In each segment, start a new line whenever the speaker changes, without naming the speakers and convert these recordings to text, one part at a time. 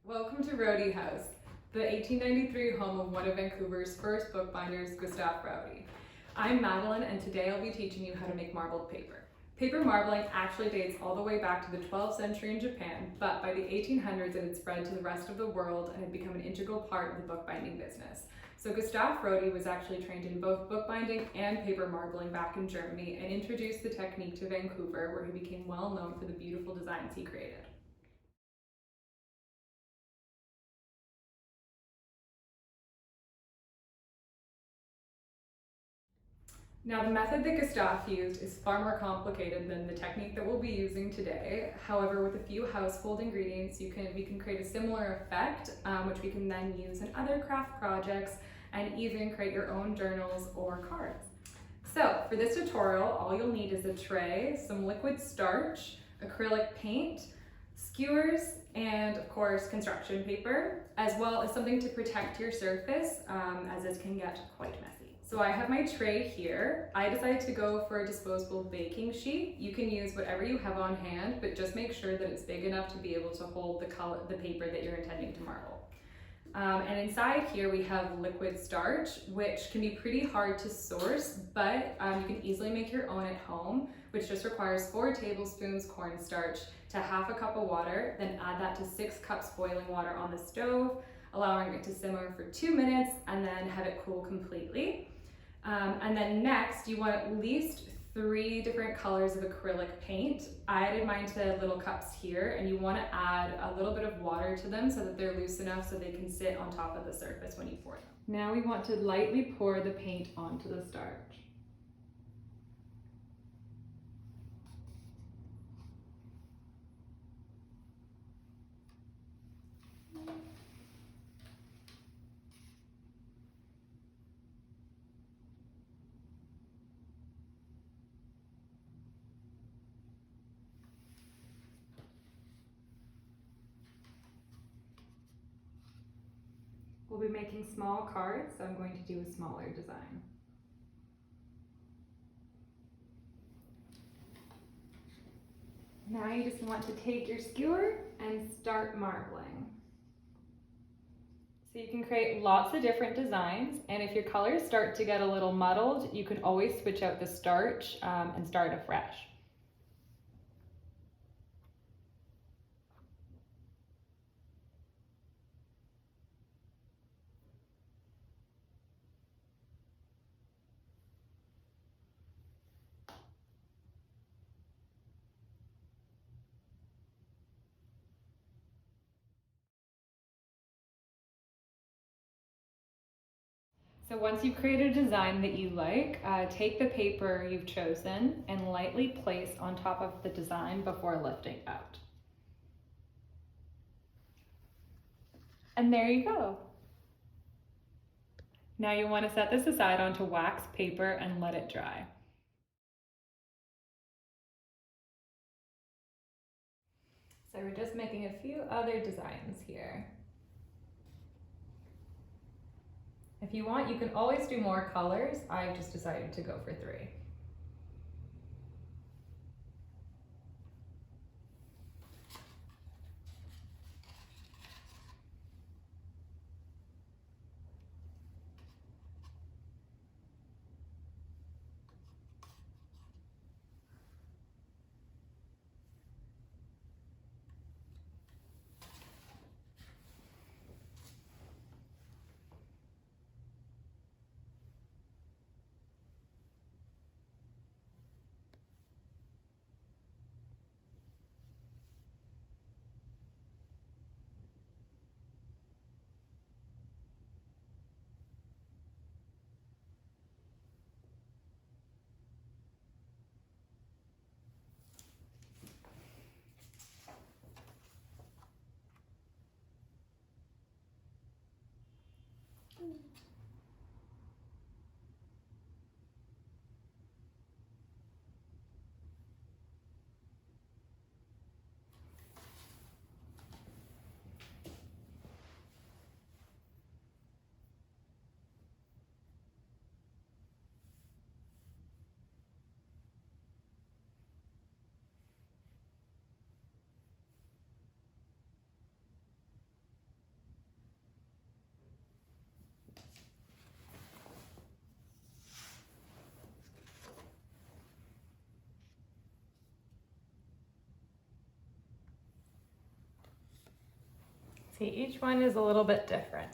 Welcome to Roedde House, the 1893 home of one of Vancouver's first bookbinders, Gustav Roedde. I'm Madeline, and today I'll be teaching you how to make marbled paper. Paper marbling actually dates all the way back to the 12th century in Japan, but by the 1800s it had spread to the rest of the world and had become an integral part of the bookbinding business. So Gustav Roedde was actually trained in both bookbinding and paper marbling back in Germany and introduced the technique to Vancouver, where he became well known for the beautiful designs he created. Now, the method that Gustav used is far more complicated than the technique that we'll be using today. However, with a few household ingredients, we can create a similar effect, which we can then use in other craft projects and even create your own journals or cards. So for this tutorial, all you'll need is a tray, some liquid starch, acrylic paint, skewers, and of course construction paper, as well as something to protect your surface, as it can get quite messy. So I have my tray here. I decided to go for a disposable baking sheet. You can use whatever you have on hand, but just make sure that it's big enough to be able to hold the paper that you're intending to marble. And inside here we have liquid starch, which can be pretty hard to source, but you can easily make your own at home, which just requires 4 tablespoons cornstarch to half a cup of water, then add that to 6 cups boiling water on the stove, allowing it to simmer for 2 minutes and then have it cool completely. And then next, you want at least 3 different colors of acrylic paint. I added mine to little cups here, and you want to add a little bit of water to them so that they're loose enough so they can sit on top of the surface when you pour them. Now we want to lightly pour the paint onto the starch. We'll be making small cards, so I'm going to do a smaller design. Now you just want to take your skewer and start marbling. So you can create lots of different designs, and if your colors start to get a little muddled, you can always switch out the starch and start afresh. So once you've created a design that you like, take the paper you've chosen and lightly place on top of the design before lifting out. And there you go. Now you want to set this aside onto wax paper and let it dry. So we're just making a few other designs here. If you want, you can always do more colors. I've just decided to go for 3.
See, each one is a little bit different.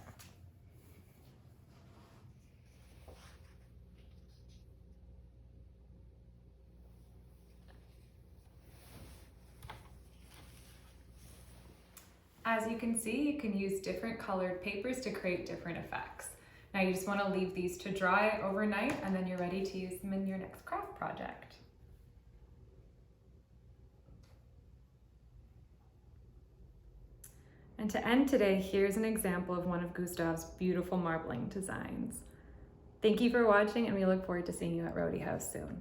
As you can see, you can use different colored papers to create different effects. Now you just want to leave these to dry overnight and then you're ready to use them in your next craft project. And to end today, here's an example of one of Gustav's beautiful marbling designs. Thank you for watching and we look forward to seeing you at Roedde House soon.